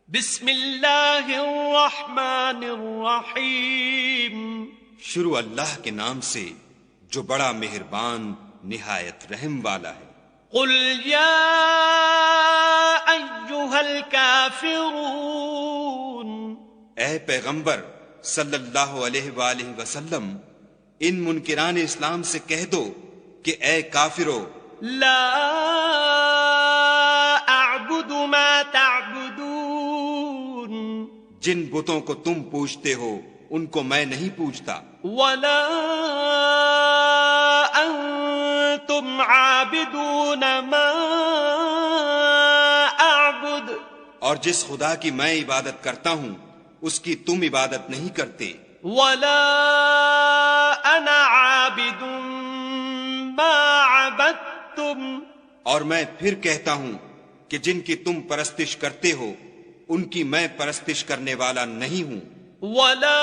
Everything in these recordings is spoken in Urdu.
بسم اللہ الرحمن الرحیم، شروع اللہ کے نام سے جو بڑا مہربان نہایت رحم والا ہے۔ قل یا ایہا الکافرون، اے پیغمبر صلی اللہ علیہ وآلہ وسلم ان منکران اسلام سے کہہ دو کہ اے کافرو، لا اعبد ما تعبدون، جن بتوں کو تم پوجتے ہو ان کو میں نہیں پوجتا، ولا انتم عابدون ما اعبد، اور جس خدا کی میں عبادت کرتا ہوں اس کی تم عبادت نہیں کرتے، ولا انا عابد ما عبدتم، اور میں پھر کہتا ہوں کہ جن کی تم پرستش کرتے ہو ان کی میں پرستش کرنے والا نہیں ہوں، ولا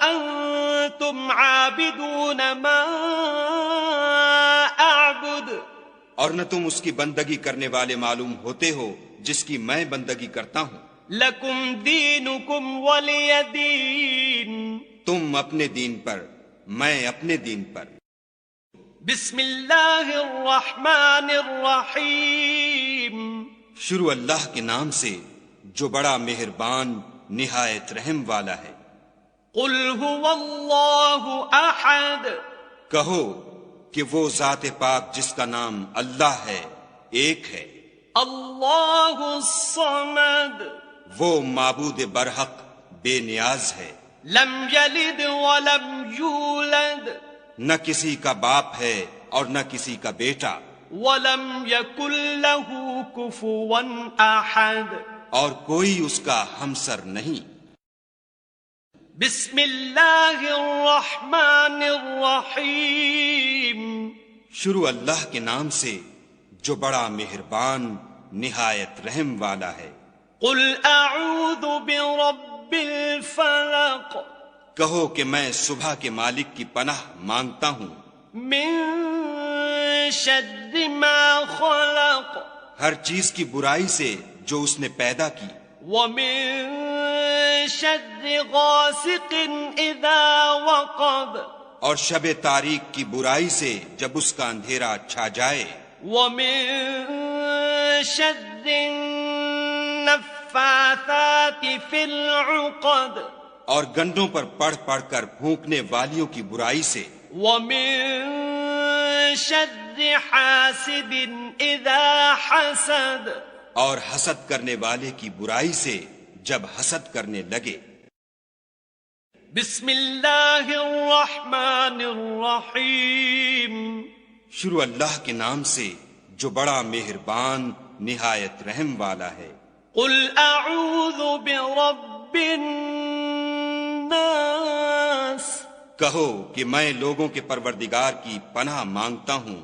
انتم عابدون ما اعبد، اور نہ تم اس کی بندگی کرنے والے معلوم ہوتے ہو جس کی میں بندگی کرتا ہوں، لکم دینکم ولی دین، تم اپنے دین پر میں اپنے دین پر۔ بسم اللہ الرحمن الرحیم، شروع اللہ کے نام سے جو بڑا مہربان نہایت رحم والا ہے۔ قل هو اللہ احد، کہو کہ وہ ذات پاک جس کا نام اللہ ہے ایک ہے، اللہ الصمد، وہ معبود برحق بے نیاز ہے، لم یلد ولم یولد، نہ کسی کا باپ ہے اور نہ کسی کا بیٹا، ولم یکن لہ کفوا احد، اور کوئی اس کا ہمسر نہیں۔ بسم اللہ الرحمن الرحیم، شروع اللہ کے نام سے جو بڑا مہربان نہایت رحم والا ہے۔ قل اعوذ برب الفلق، کہو کہ میں صبح کے مالک کی پناہ مانگتا ہوں من شر ما خلق، ہر چیز کی برائی سے جو اس نے پیدا کی، ومن شر غاسق اذا وقب، اور شب تاریک کی برائی سے جب اس کا اندھیرا چھا جائے، ومن شر النفاثات فی العقد، اور گنڈوں پر پڑھ پڑھ کر پھونکنے والیوں کی برائی سے، ومن شر حاسد اذا حسد، اور حسد کرنے والے کی برائی سے جب حسد کرنے لگے۔ بسم اللہ الرحمن الرحیم، شروع اللہ کے نام سے جو بڑا مہربان نہایت رحم والا ہے۔ قل اعوذ برب الناس، کہو کہ میں لوگوں کے پروردگار کی پناہ مانگتا ہوں،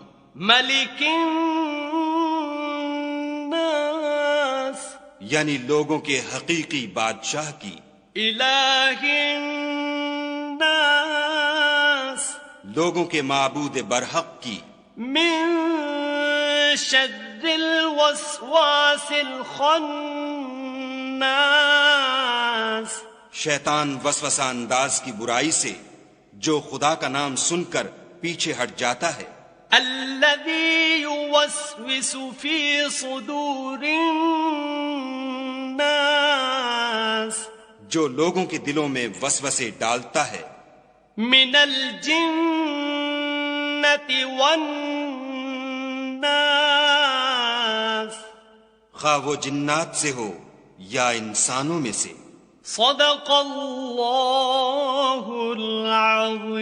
ملک الناس، یعنی لوگوں کے حقیقی بادشاہ کی، الہ الناس، لوگوں کے معبود برحق کی، من شر الوسواس الخناس، شیطان وسوسہ انداز کی برائی سے جو خدا کا نام سن کر پیچھے ہٹ جاتا ہے، الذی یوسوس فی صدور الناس، جو لوگوں کے دلوں میں وسوسے ڈالتا ہے، من الجنۃ والناس، خواہ وہ جنات سے ہو یا انسانوں میں سے۔ صدق اللہ العظیم۔